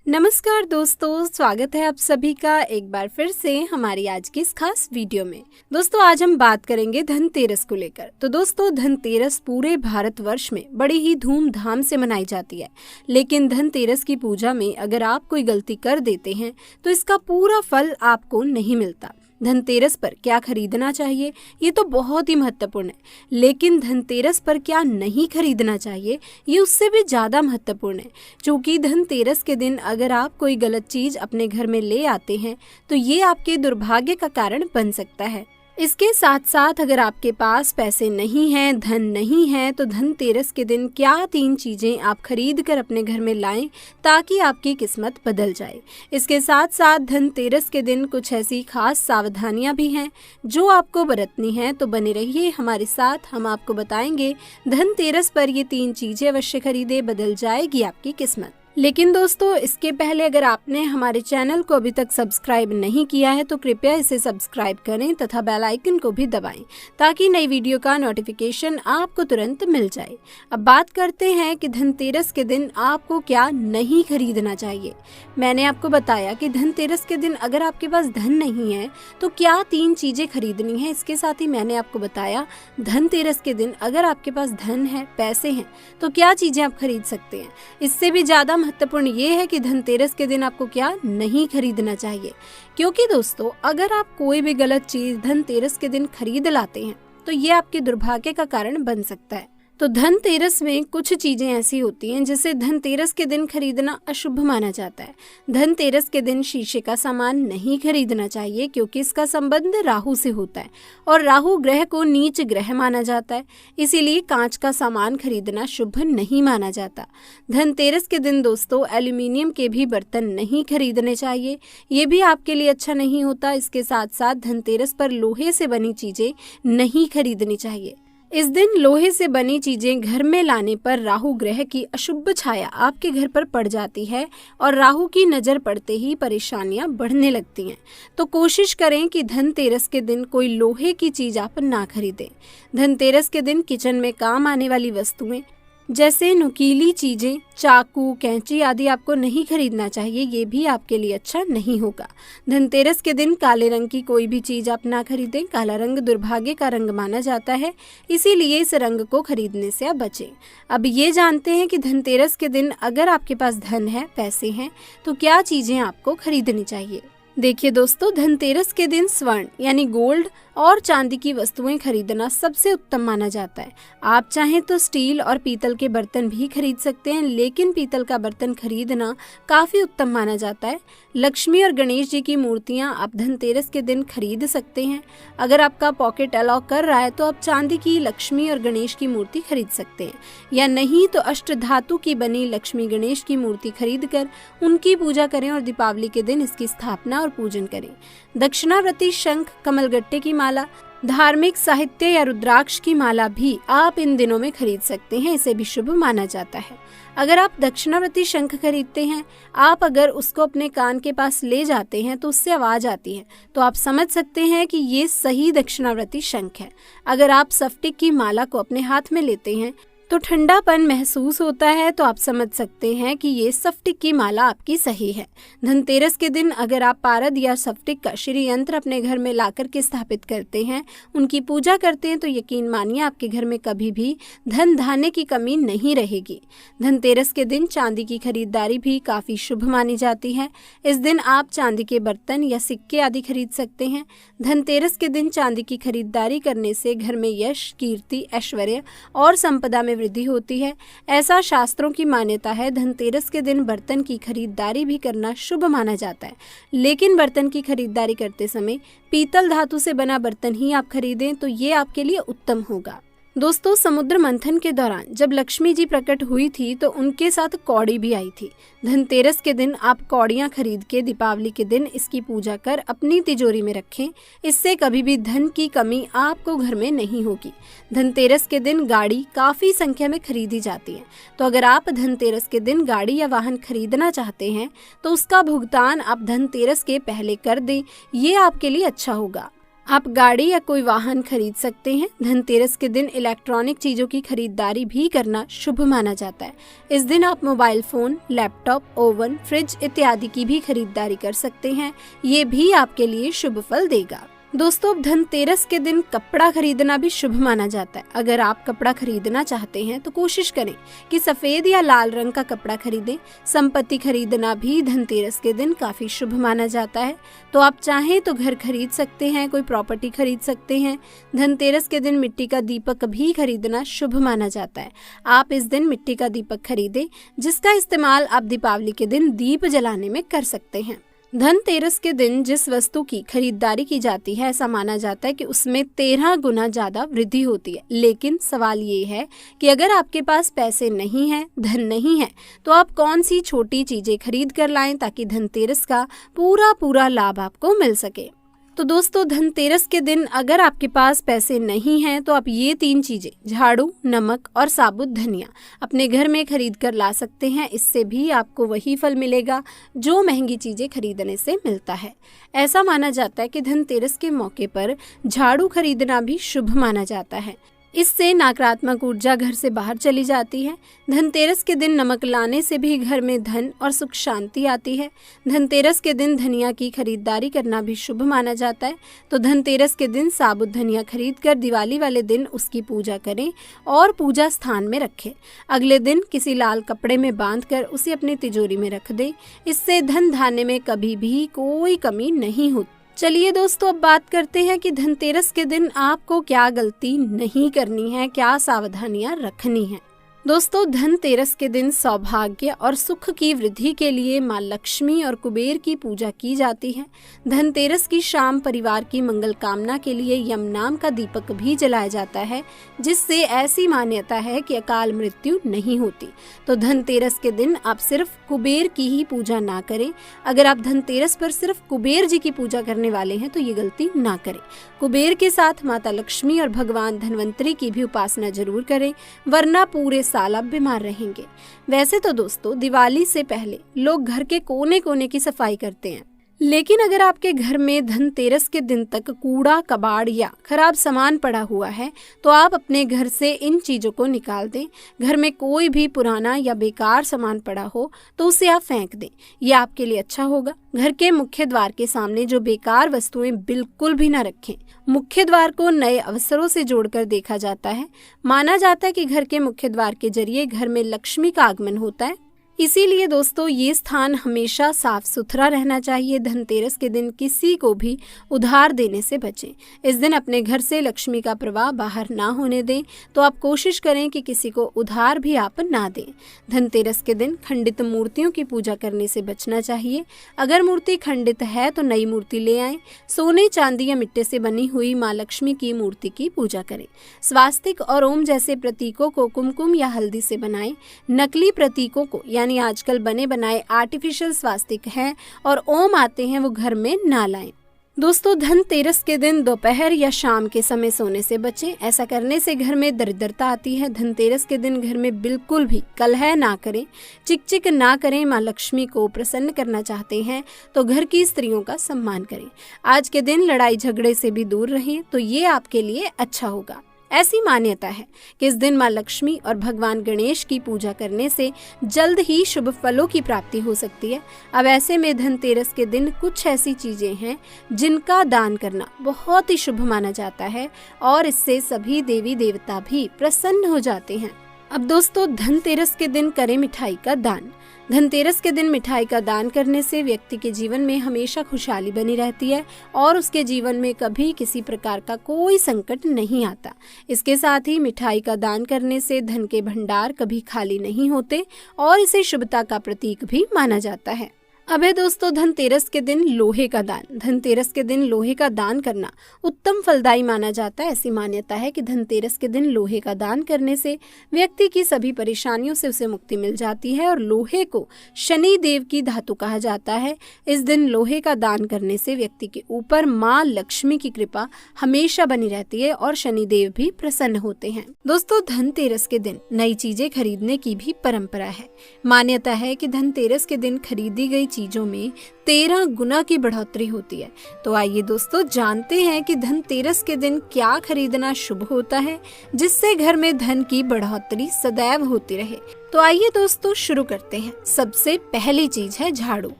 नमस्कार दोस्तों, स्वागत है आप सभी का एक बार फिर से हमारी आज की इस खास वीडियो में। दोस्तों आज हम बात करेंगे धनतेरस को लेकर। तो दोस्तों धनतेरस पूरे भारतवर्ष में बड़ी ही धूमधाम से मनाई जाती है, लेकिन धनतेरस की पूजा में अगर आप कोई गलती कर देते हैं तो इसका पूरा फल आपको नहीं मिलता। धनतेरस पर क्या खरीदना चाहिए ये तो बहुत ही महत्वपूर्ण है, लेकिन धनतेरस पर क्या नहीं खरीदना चाहिए ये उससे भी ज़्यादा महत्वपूर्ण है। क्योंकि धनतेरस के दिन अगर आप कोई गलत चीज़ अपने घर में ले आते हैं तो ये आपके दुर्भाग्य का कारण बन सकता है। इसके साथ साथ अगर आपके पास पैसे नहीं हैं, धन नहीं है, तो धनतेरस के दिन क्या 3 चीज़ें आप खरीद कर अपने घर में लाएं ताकि आपकी किस्मत बदल जाए। इसके साथ साथ धनतेरस के दिन कुछ ऐसी खास सावधानियां भी हैं जो आपको बरतनी हैं, तो बने रहिए हमारे साथ, हम आपको बताएंगे धनतेरस पर ये 3 चीज़ें अवश्य खरीदे, बदल जाएगी आपकी किस्मत। लेकिन दोस्तों इसके पहले अगर आपने हमारे चैनल को अभी तक सब्सक्राइब नहीं किया है तो कृपया इसे सब्सक्राइब करें तथा बेल आइकन को भी दबाएं ताकि नई वीडियो का नोटिफिकेशन आपको तुरंत मिल जाए। अब बात करते हैं कि धनतेरस के दिन आपको क्या नहीं खरीदना चाहिए। मैंने आपको बताया कि धनतेरस के दिन अगर आपके पास धन नहीं है तो क्या 3 चीज़ें खरीदनी है। इसके साथ ही मैंने आपको बताया धनतेरस के दिन अगर आपके पास धन है, पैसे हैं, तो क्या चीज़ें आप खरीद सकते हैं। इससे भी ज़्यादा महत्वपूर्ण ये है कि धनतेरस के दिन आपको क्या नहीं खरीदना चाहिए, क्योंकि दोस्तों अगर आप कोई भी गलत चीज धनतेरस के दिन खरीद लाते हैं तो ये आपके दुर्भाग्य का कारण बन सकता है। तो धनतेरस में कुछ चीजें ऐसी होती हैं जिसे धनतेरस के दिन खरीदना अशुभ माना जाता है। धनतेरस के दिन शीशे का सामान नहीं खरीदना चाहिए क्योंकि इसका संबंध राहु से होता है और राहु ग्रह को नीच ग्रह माना जाता है, इसीलिए कांच का सामान खरीदना शुभ नहीं माना जाता। धनतेरस के दिन दोस्तों एल्यूमिनियम के भी बर्तन नहीं खरीदने चाहिए, ये भी आपके लिए अच्छा नहीं होता। इसके साथ साथ धनतेरस पर लोहे से बनी चीजें नहीं खरीदनी चाहिए। इस दिन लोहे से बनी चीजें घर में लाने पर राहु ग्रह की अशुभ छाया आपके घर पर पड़ जाती है और राहु की नजर पड़ते ही परेशानियां बढ़ने लगती हैं। तो कोशिश करें कि धनतेरस के दिन कोई लोहे की चीज आप ना खरीदें। धनतेरस के दिन किचन में काम आने वाली वस्तुएं जैसे नुकीली चीजें, चाकू, कैंची आदि आपको नहीं खरीदना चाहिए, ये भी आपके लिए अच्छा नहीं होगा। धनतेरस के दिन काले रंग की कोई भी चीज आप ना खरीदें। काला रंग दुर्भाग्य का रंग माना जाता है, इसीलिए इस रंग को खरीदने से आप बचें। अब ये जानते हैं कि धनतेरस के दिन अगर आपके पास धन है, पैसे हैं, तो क्या चीजें आपको खरीदनी चाहिए। देखिए दोस्तों धनतेरस के दिन स्वर्ण यानी गोल्ड और चांदी की वस्तुएं खरीदना सबसे उत्तम माना जाता है। आप चाहें तो स्टील और पीतल के बर्तन भी खरीद सकते हैं, लेकिन पीतल का बर्तन खरीदना काफी उत्तम माना जाता है। लक्ष्मी और गणेश जी की मूर्तियां आप धनतेरस के दिन खरीद सकते हैं। अगर आपका पॉकेट अलाउ कर रहा है तो आप चांदी की लक्ष्मी और गणेश की मूर्ति खरीद सकते हैं, या नहीं तो अष्ट धातु की बनी लक्ष्मी गणेश की मूर्ति खरीद कर उनकी पूजा करें और दीपावली के दिन इसकी स्थापना और पूजन करें। दक्षिणावर्ती शंख, कमलगट्टे की माला, धार्मिक साहित्य या रुद्राक्ष की माला भी आप इन दिनों में खरीद सकते हैं, इसे भी शुभ माना जाता है। अगर आप दक्षिणावर्ती शंख खरीदते हैं, आप अगर उसको अपने कान के पास ले जाते हैं तो उससे आवाज आती है, तो आप समझ सकते हैं कि ये सही दक्षिणावर्ती शंख है। अगर आप स्फटिक की माला को अपने हाथ में लेते हैं तो ठंडापन महसूस होता है, तो आप समझ सकते हैं कि ये स्फटिक की माला आपकी सही है। धनतेरस के दिन अगर आप पारद या स्फटिक का श्री यंत्र अपने घर में लाकर के स्थापित करते हैं, उनकी पूजा करते हैं, तो यकीन मानिए आपके घर में कभी भी धन धान्य की कमी नहीं रहेगी। धनतेरस के दिन चांदी की खरीदारी भी काफी शुभ मानी जाती है। इस दिन आप चांदी के बर्तन या सिक्के आदि खरीद सकते हैं। धनतेरस के दिन चांदी की खरीदारी करने से घर में यश, कीर्ति, ऐश्वर्य और संपदा में वृद्धि होती है, ऐसा शास्त्रों की मान्यता है। धनतेरस के दिन बर्तन की खरीदारी भी करना शुभ माना जाता है, लेकिन बर्तन की खरीदारी करते समय पीतल धातु से बना बर्तन ही आप खरीदें, तो ये आपके लिए उत्तम होगा। दोस्तों समुद्र मंथन के दौरान जब लक्ष्मी जी प्रकट हुई थी तो उनके साथ कौड़ी भी आई थी। धनतेरस के दिन आप कौड़ियाँ खरीद के दीपावली के दिन इसकी पूजा कर अपनी तिजोरी में रखें, इससे कभी भी धन की कमी आपको घर में नहीं होगी। धनतेरस के दिन गाड़ी काफ़ी संख्या में खरीदी जाती है, तो अगर आप धनतेरस के दिन गाड़ी या वाहन खरीदना चाहते हैं तो उसका भुगतान आप धनतेरस के पहले कर दें, ये आपके लिए अच्छा होगा। आप गाड़ी या कोई वाहन खरीद सकते हैं। धनतेरस के दिन इलेक्ट्रॉनिक चीजों की खरीदारी भी करना शुभ माना जाता है। इस दिन आप mobile phone, laptop, oven, fridge इत्यादि की भी खरीदारी कर सकते हैं। ये भी आपके लिए शुभ फल देगा। दोस्तों, धनतेरस के दिन कपड़ा खरीदना भी शुभ माना जाता है। अगर आप कपड़ा खरीदना चाहते हैं तो कोशिश करें कि सफेद या लाल रंग का कपड़ा खरीदें। संपत्ति खरीदना भी धनतेरस के दिन काफी शुभ माना जाता है। तो आप चाहें तो घर खरीद सकते हैं, कोई प्रॉपर्टी खरीद सकते हैं। धनतेरस के दिन मिट्टी का दीपक भी खरीदना शुभ माना जाता है। आप इस दिन मिट्टी का दीपक खरीदें, जिसका इस्तेमाल आप दीपावली के दिन दीप जलाने में कर सकते हैं। धनतेरस के दिन जिस वस्तु की खरीदारी की जाती है, ऐसा माना जाता है कि उसमें 13 गुना ज्यादा वृद्धि होती है। लेकिन सवाल ये है कि अगर आपके पास पैसे नहीं है, धन नहीं है, तो आप कौन सी छोटी चीजें खरीद कर लाएं ताकि धनतेरस का पूरा लाभ आपको मिल सके। तो दोस्तों, धनतेरस के दिन अगर आपके पास पैसे नहीं हैं तो आप ये 3 चीजें, झाड़ू, नमक और साबुत धनिया, अपने घर में खरीद कर ला सकते हैं। इससे भी आपको वही फल मिलेगा जो महंगी चीजें खरीदने से मिलता है। ऐसा माना जाता है कि धनतेरस के मौके पर झाड़ू खरीदना भी शुभ माना जाता है। इससे नकारात्मक ऊर्जा घर से बाहर चली जाती है। धनतेरस के दिन नमक लाने से भी घर में धन और सुख शांति आती है। धनतेरस के दिन धनिया की खरीदारी करना भी शुभ माना जाता है। तो धनतेरस के दिन साबुत धनिया खरीदकर दिवाली वाले दिन उसकी पूजा करें और पूजा स्थान में रखें। अगले दिन किसी लाल कपड़े में बांधकर उसे अपनी तिजोरी में रख दें। इससे धन धान्य में कभी भी कोई कमी नहीं होती। चलिए दोस्तों, अब बात करते हैं कि धनतेरस के दिन आपको क्या गलती नहीं करनी है, क्या सावधानियां रखनी है। दोस्तों, धनतेरस के दिन सौभाग्य और सुख की वृद्धि के लिए माँ लक्ष्मी और कुबेर की पूजा की जाती है। धनतेरस की शाम परिवार की मंगल कामना के लिए यम नाम का दीपक भी जलाया जाता है, जिससे ऐसी मान्यता है कि अकाल मृत्यु नहीं होती। तो धनतेरस के दिन आप सिर्फ कुबेर की ही पूजा ना करें। अगर आप धनतेरस पर सिर्फ कुबेर जी की पूजा करने वाले हैं तो ये गलती ना करें। कुबेर के साथ माता लक्ष्मी और भगवान धन्वंतरी की भी उपासना जरूर करें, वरना पूरे साल आप बीमार रहेंगे। वैसे तो दोस्तों, दिवाली से पहले लोग घर के कोने कोने की सफाई करते हैं, लेकिन अगर आपके घर में धनतेरस के दिन तक कूड़ा कबाड़ या खराब सामान पड़ा हुआ है तो आप अपने घर से इन चीजों को निकाल दें। घर में कोई भी पुराना या बेकार सामान पड़ा हो तो उसे आप फेंक दें, यह आपके लिए अच्छा होगा। घर के मुख्य द्वार के सामने जो बेकार वस्तुएं बिल्कुल भी न रखें। मुख्य द्वार को नए अवसरों से जोड़कर देखा जाता है। माना जाता है कि घर के मुख्य द्वार के जरिए घर में लक्ष्मी का आगमन होता है। इसीलिए दोस्तों, ये स्थान हमेशा साफ सुथरा रहना चाहिए। धनतेरस के दिन किसी को भी उधार देने से बचें। इस दिन अपने घर से लक्ष्मी का प्रवाह बाहर ना होने दें। तो आप कोशिश करें कि किसी को उधार भी आप ना दें। धनतेरस के दिन खंडित मूर्तियों की पूजा करने से बचना चाहिए। अगर मूर्ति खंडित है तो नई मूर्ति ले आएं। सोने, चांदी या मिट्टी से बनी हुई माँ लक्ष्मी की मूर्ति की पूजा करें। स्वास्तिक और ओम जैसे प्रतीकों को कुमकुम या हल्दी से बनाएं। नकली प्रतीकों को यानी आजकल बने बनाए आर्टिफिशियल स्वास्तिक हैं और ओम आते हैं, वो घर में ना लाएं। दोस्तों, धनतेरस के दिन दोपहर या शाम के समय सोने से बचें। ऐसा करने से घर में दरिद्रता आती है। धनतेरस के दिन घर में बिल्कुल भी कलह ना करें, चिक ना करें। माँ लक्ष्मी को प्रसन्न करना चाहते हैं तो घर की स्त्रियों का सम्मान करें। आज के दिन लड़ाई झगड़े से भी दूर रहें, तो ये आपके लिए अच्छा होगा। ऐसी मान्यता है कि इस दिन माँ लक्ष्मी और भगवान गणेश की पूजा करने से जल्द ही शुभ फलों की प्राप्ति हो सकती है। अब ऐसे में धनतेरस के दिन कुछ ऐसी चीजें हैं जिनका दान करना बहुत ही शुभ माना जाता है और इससे सभी देवी देवता भी प्रसन्न हो जाते हैं। अब दोस्तों, धनतेरस के दिन करें मिठाई का दान। धनतेरस के दिन मिठाई का दान करने से व्यक्ति के जीवन में हमेशा खुशहाली बनी रहती है और उसके जीवन में कभी किसी प्रकार का कोई संकट नहीं आता। इसके साथ ही मिठाई का दान करने से धन के भंडार कभी खाली नहीं होते और इसे शुभता का प्रतीक भी माना जाता है। अब है दोस्तों, धनतेरस के दिन लोहे का दान। धनतेरस के दिन लोहे का दान करना उत्तम फलदायी माना जाता है। ऐसी मान्यता है कि धनतेरस के दिन लोहे का दान करने से व्यक्ति की सभी परेशानियों से उसे मुक्ति मिल जाती है और लोहे को शनि देव की धातु कहा जाता है। इस दिन लोहे का दान करने से व्यक्ति के ऊपर माँ लक्ष्मी की कृपा हमेशा बनी रहती है और शनि देव भी प्रसन्न होते हैं। दोस्तों, धनतेरस के दिन नई चीजें खरीदने की भी परंपरा है। मान्यता है कि धनतेरस के दिन खरीदी गई चीजों में 13 गुना की बढ़ोतरी होती है। तो आइए दोस्तों जानते हैं कि धनतेरस के दिन क्या खरीदना शुभ होता है जिससे घर में धन की बढ़ोतरी सदैव होती रहे। तो आइए दोस्तों शुरू करते हैं। सबसे पहली चीज है झाड़ू।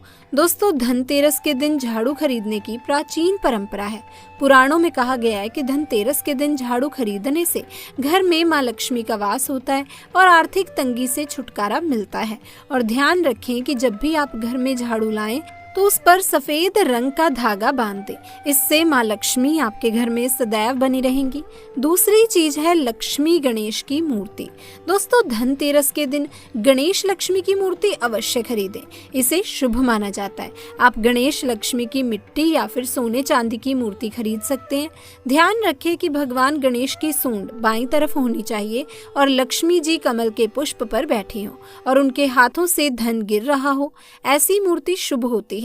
दोस्तों धनतेरस के दिन झाड़ू खरीदने की प्राचीन परंपरा है। पुराणों में कहा गया है कि धनतेरस के दिन झाड़ू खरीदने से घर में मां लक्ष्मी का वास होता है और आर्थिक तंगी से छुटकारा मिलता है। और ध्यान रखें कि जब भी आप घर में झाड़ू लाएं तो उस पर सफेद रंग का धागा बांध दें। इससे मां लक्ष्मी आपके घर में सदैव बनी रहेंगी। दूसरी चीज है लक्ष्मी गणेश की मूर्ति। दोस्तों धनतेरस के दिन गणेश लक्ष्मी की मूर्ति अवश्य खरीदें, इसे शुभ माना जाता है। आप गणेश लक्ष्मी की मिट्टी या फिर सोने चांदी की मूर्ति खरीद सकते हैं। ध्यान रखें कि भगवान गणेश की सूंड बाईं तरफ होनी चाहिए और लक्ष्मी जी कमल के पुष्प पर बैठी हो और उनके हाथों से धन गिर रहा हो, ऐसी मूर्ति शुभ होती है।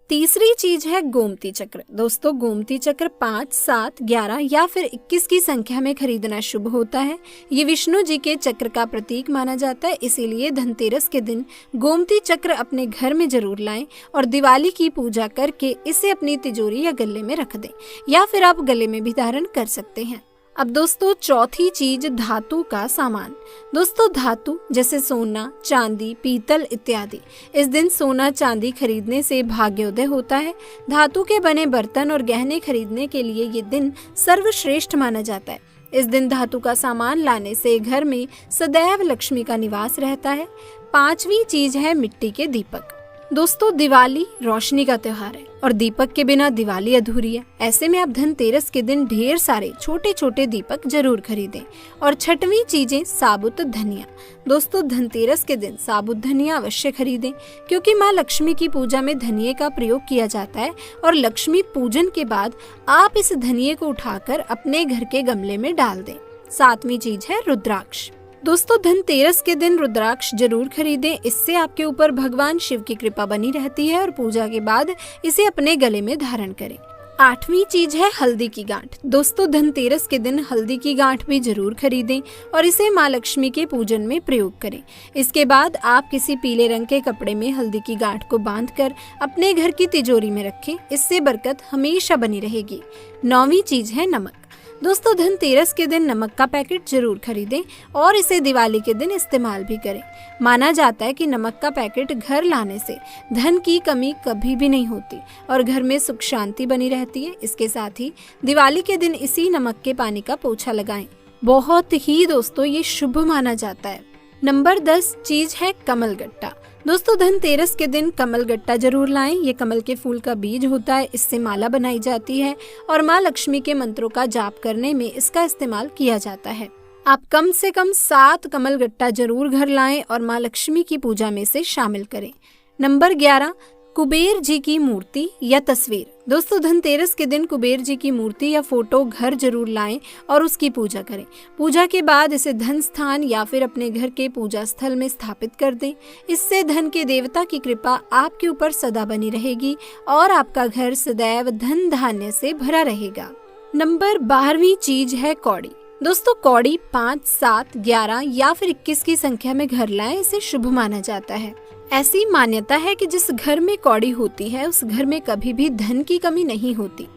तीसरी चीज है गोमती चक्र। दोस्तों गोमती चक्र 5, 7, 11 या फिर 21 की संख्या में खरीदना शुभ होता है। ये विष्णु जी के चक्र का प्रतीक माना जाता है, इसीलिए धनतेरस के दिन गोमती चक्र अपने घर में जरूर लाएं और दिवाली की पूजा करके इसे अपनी तिजोरी या गले में रख दें या फिर आप गले में भी धारण कर सकते हैं। अब दोस्तों चौथी चीज धातु का सामान। दोस्तों धातु जैसे सोना, चांदी, पीतल इत्यादि। इस दिन सोना चांदी खरीदने से भाग्योदय होता है। धातु के बने बर्तन और गहने खरीदने के लिए ये दिन सर्वश्रेष्ठ माना जाता है। इस दिन धातु का सामान लाने से घर में सदैव लक्ष्मी का निवास रहता है। पांचवी चीज है मिट्टी के दीपक। दोस्तों दिवाली रोशनी का त्योहार है और दीपक के बिना दिवाली अधूरी है। ऐसे में आप धनतेरस के दिन ढेर सारे छोटे छोटे दीपक जरूर खरीदें। और छठवीं चीजें साबुत धनिया। दोस्तों धनतेरस के दिन साबुत धनिया अवश्य खरीदें क्योंकि मां लक्ष्मी की पूजा में धनिये का प्रयोग किया जाता है और लक्ष्मी पूजन के बाद आप इस धनिये को उठाकर अपने घर के गमले में डाल दें। सातवीं चीज है रुद्राक्ष। दोस्तों धनतेरस के दिन रुद्राक्ष जरूर खरीदें, इससे आपके ऊपर भगवान शिव की कृपा बनी रहती है और पूजा के बाद इसे अपने गले में धारण करें। आठवीं चीज है हल्दी की गांठ। दोस्तों धनतेरस के दिन हल्दी की गांठ भी जरूर खरीदें और इसे मां लक्ष्मी के पूजन में प्रयोग करें। इसके बाद आप किसी पीले रंग के कपड़े में हल्दी की गांठ को बांधकर अपने घर की तिजोरी में रखें, इससे बरकत हमेशा बनी रहेगी। नौवीं चीज है नमक। दोस्तों धनतेरस के दिन नमक का पैकेट जरूर खरीदें और इसे दिवाली के दिन इस्तेमाल भी करें। माना जाता है कि नमक का पैकेट घर लाने से धन की कमी कभी भी नहीं होती और घर में सुख शांति बनी रहती है। इसके साथ ही दिवाली के दिन इसी नमक के पानी का पोछा लगाएं। बहुत ही दोस्तों ये शुभ माना जाता है। नंबर 10 चीज है कमल गट्टा। दोस्तों धनतेरस के दिन कमल गट्टा जरूर लाएं। ये कमल के फूल का बीज होता है, इससे माला बनाई जाती है और मां लक्ष्मी के मंत्रों का जाप करने में इसका इस्तेमाल किया जाता है। आप कम से कम 7 कमल गट्टा जरूर घर लाएं और मां लक्ष्मी की पूजा में से शामिल करें। नंबर 11 कुबेर जी की मूर्ति या तस्वीर। दोस्तों धनतेरस के दिन कुबेर जी की मूर्ति या फोटो घर जरूर लाएं और उसकी पूजा करें। पूजा के बाद इसे धन स्थान या फिर अपने घर के पूजा स्थल में स्थापित कर दें। इससे धन के देवता की कृपा आपके ऊपर सदा बनी रहेगी और आपका घर सदैव धन धान्य से भरा रहेगा। नंबर 12वीं चीज है कौड़ी। दोस्तों कौड़ी 5, 7, 11 या फिर 21 की संख्या में घर लाएं, इसे शुभ माना जाता है। ऐसी मान्यता है कि जिस घर में कौड़ी होती है उस घर में कभी भी धन की कमी नहीं होती।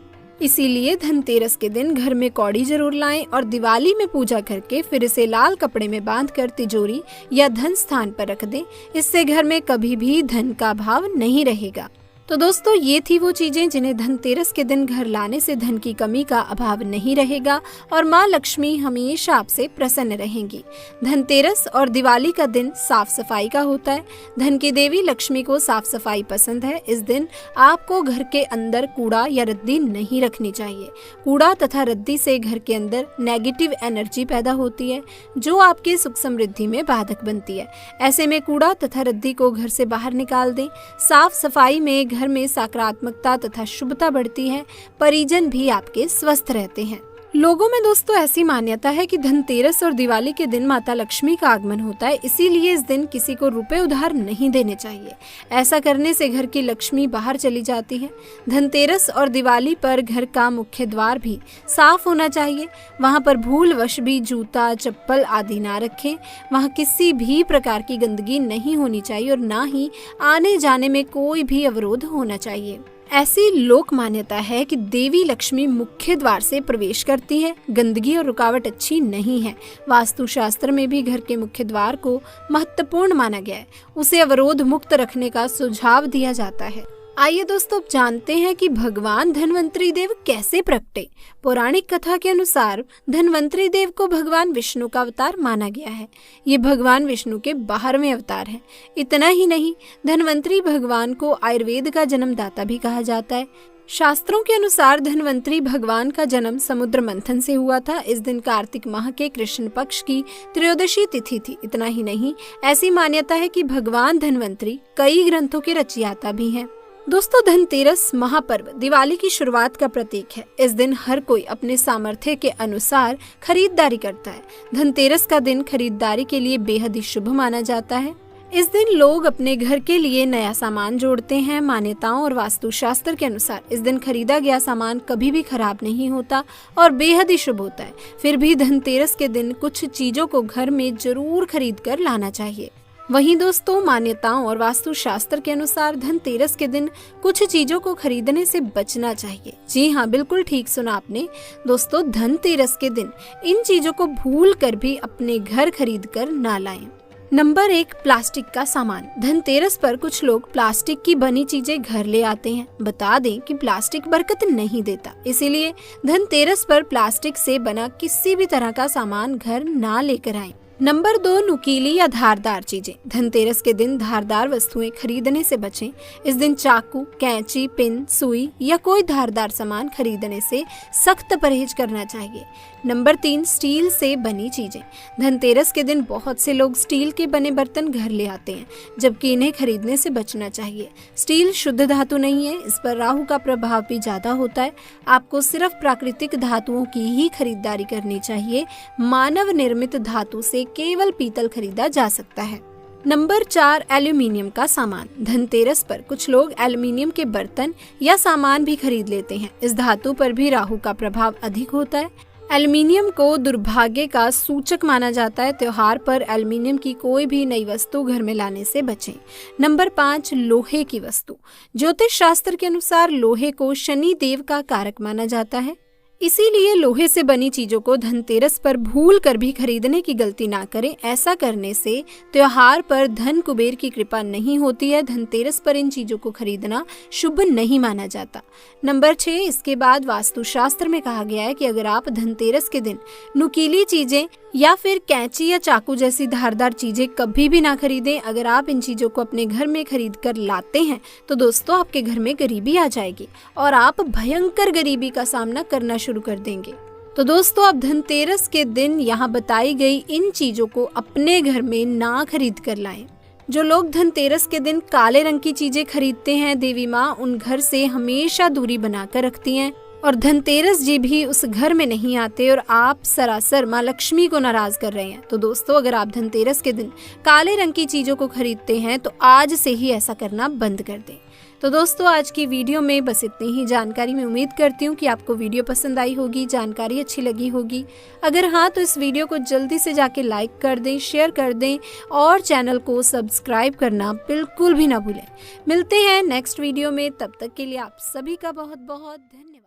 इसीलिए धनतेरस के दिन घर में कौड़ी जरूर लाएं और दिवाली में पूजा करके फिर इसे लाल कपड़े में बांधकर तिजोरी या धन स्थान पर रख दें। इससे घर में कभी भी धन का अभाव नहीं रहेगा। तो दोस्तों ये थी वो चीजें जिन्हें धनतेरस के दिन घर लाने से धन की कमी का अभाव नहीं रहेगा और मां लक्ष्मी हमेशा आपसे प्रसन्न रहेंगी। धनतेरस और दिवाली का दिन साफ सफाई का होता है। धन की देवी लक्ष्मी को साफ सफाई पसंद है। इस दिन आपको घर के अंदर कूड़ा या रद्दी नहीं रखनी चाहिए। कूड़ा तथा रद्दी से घर के अंदर नेगेटिव एनर्जी पैदा होती है जो आपके सुख समृद्धि में बाधक बनती है। ऐसे में कूड़ा तथा रद्दी को घर से बाहर निकाल दें। साफ सफाई में घर में सकारात्मकता तथा शुभता बढ़ती है। परिजन भी आपके स्वस्थ रहते हैं। लोगों में दोस्तों ऐसी मान्यता है कि धनतेरस और दिवाली के दिन माता लक्ष्मी का आगमन होता है, इसीलिए इस दिन किसी को रुपए उधार नहीं देने चाहिए। ऐसा करने से घर की लक्ष्मी बाहर चली जाती है। धनतेरस और दिवाली पर घर का मुख्य द्वार भी साफ होना चाहिए। वहां पर भूलवश भी जूता, चप्पल आदि ना रखें। वहां किसी भी प्रकार की गंदगी नहीं होनी चाहिए और ना ही आने जाने में कोई भी अवरोध होना चाहिए। ऐसी लोक मान्यता है कि देवी लक्ष्मी मुख्य द्वार से प्रवेश करती है। गंदगी और रुकावट अच्छी नहीं है। वास्तु शास्त्र में भी घर के मुख्य द्वार को महत्वपूर्ण माना गया है। उसे अवरोध मुक्त रखने का सुझाव दिया जाता है। आइए दोस्तों, अब जानते हैं कि भगवान धन्वंतरी देव कैसे प्रकटे। पौराणिक कथा के अनुसार धन्वंतरी देव को भगवान विष्णु का अवतार माना गया है। ये भगवान विष्णु के 12वें अवतार हैं। इतना ही नहीं, धन्वंतरी भगवान को आयुर्वेद का जन्मदाता भी कहा जाता है। शास्त्रों के अनुसार धन्वंतरी भगवान का जन्म समुद्र मंथन से हुआ था। इस दिन कार्तिक माह के कृष्ण पक्ष की त्रयोदशी तिथि थी। इतना ही नहीं, ऐसी मान्यता है कि भगवान धन्वंतरी कई ग्रंथों के रचयिता भी हैं। दोस्तों, धनतेरस महापर्व दिवाली की शुरुआत का प्रतीक है। इस दिन हर कोई अपने सामर्थ्य के अनुसार खरीदारी करता है। धनतेरस का दिन खरीदारी के लिए बेहद ही शुभ माना जाता है। इस दिन लोग अपने घर के लिए नया सामान जोड़ते हैं। मान्यताओं और वास्तु शास्त्र के अनुसार इस दिन खरीदा गया सामान कभी भी खराब नहीं होता और बेहद ही शुभ होता है। फिर भी धनतेरस के दिन कुछ चीजों को घर में जरूर खरीद कर लाना चाहिए। वहीं दोस्तों, मान्यताओं और वास्तु शास्त्र के अनुसार धनतेरस के दिन कुछ चीजों को खरीदने से बचना चाहिए। जी हाँ, बिल्कुल ठीक सुना आपने। दोस्तों, धनतेरस के दिन इन चीजों को भूल कर भी अपने घर खरीद कर ना लाएं। नंबर 1, प्लास्टिक का सामान। धनतेरस पर कुछ लोग प्लास्टिक की बनी चीजें घर ले आते हैं। बता दें कि प्लास्टिक बरकत नहीं देता, इसीलिए धनतेरस पर प्लास्टिक से बना किसी भी तरह का सामान घर ना लेकर आएं। नंबर 2, नुकीली या धारदार चीजें। धनतेरस के दिन धारदार वस्तुएं खरीदने से बचें। इस दिन चाकू, कैंची, पिन, सुई या कोई धारदार सामान खरीदने से सख्त परहेज करना चाहिए। नंबर 3, स्टील से बनी चीजें। धनतेरस के दिन बहुत से लोग स्टील के बने बर्तन घर ले आते हैं, जबकि इन्हें खरीदने से बचना चाहिए। स्टील शुद्ध धातु नहीं है, इस पर राहु का प्रभाव भी ज्यादा होता है। आपको सिर्फ प्राकृतिक धातुओं की ही खरीदारी करनी चाहिए। मानव निर्मित धातु से केवल पीतल खरीदा जा सकता है। नंबर 4, एल्यूमिनियम का सामान। धनतेरस पर कुछ लोग एल्यूमिनियम के बर्तन या सामान भी खरीद लेते हैं। इस धातु पर भी राहु का प्रभाव अधिक होता है। एल्यूमिनियम को दुर्भाग्य का सूचक माना जाता है। त्योहार पर एल्यूमिनियम की कोई भी नई वस्तु घर में लाने से बचें। नंबर 5, लोहे की वस्तु। ज्योतिष शास्त्र के अनुसार लोहे को शनि देव का कारक माना जाता है, इसीलिए लोहे से बनी चीजों को धनतेरस पर भूल कर भी खरीदने की गलती ना करें। ऐसा करने से त्योहार पर धन कुबेर की कृपा नहीं होती है। धनतेरस पर इन चीजों को खरीदना शुभ नहीं माना जाता। नंबर 6, इसके बाद वास्तु शास्त्र में कहा गया है कि अगर आप धनतेरस के दिन नुकीली चीजें या फिर कैंची या चाकू जैसी धारदार चीजें कभी भी ना खरीदें। अगर आप इन चीजों को अपने घर में खरीद कर लाते हैं तो दोस्तों आपके घर में गरीबी आ जाएगी और आप भयंकर गरीबी का सामना करना शुरू कर देंगे। तो दोस्तों, आप धनतेरस के दिन यहाँ बताई गई इन चीजों को अपने घर में ना खरीद कर लाएं। जो लोग धनतेरस के दिन काले रंग की चीजें खरीदते हैं, देवी माँ उन घर से हमेशा दूरी बनाकर रखती हैं और धनतेरस जी भी उस घर में नहीं आते और आप सरासर माँ लक्ष्मी को नाराज कर रहे हैं। तो दोस्तों, अगर आप धनतेरस के दिन काले रंग की चीजों को खरीदते हैं तो आज से ही ऐसा करना बंद कर दें। तो दोस्तों, आज की वीडियो में बस इतनी ही जानकारी। मैं उम्मीद करती हूँ कि आपको वीडियो पसंद आई होगी, जानकारी अच्छी लगी होगी। अगर हाँ, तो इस वीडियो को जल्दी से जाके लाइक कर दें, शेयर कर दें और चैनल को सब्सक्राइब करना बिल्कुल भी ना भूलें। मिलते हैं नेक्स्ट वीडियो में, तब तक के लिए आप सभी का बहुत बहुत धन्यवाद।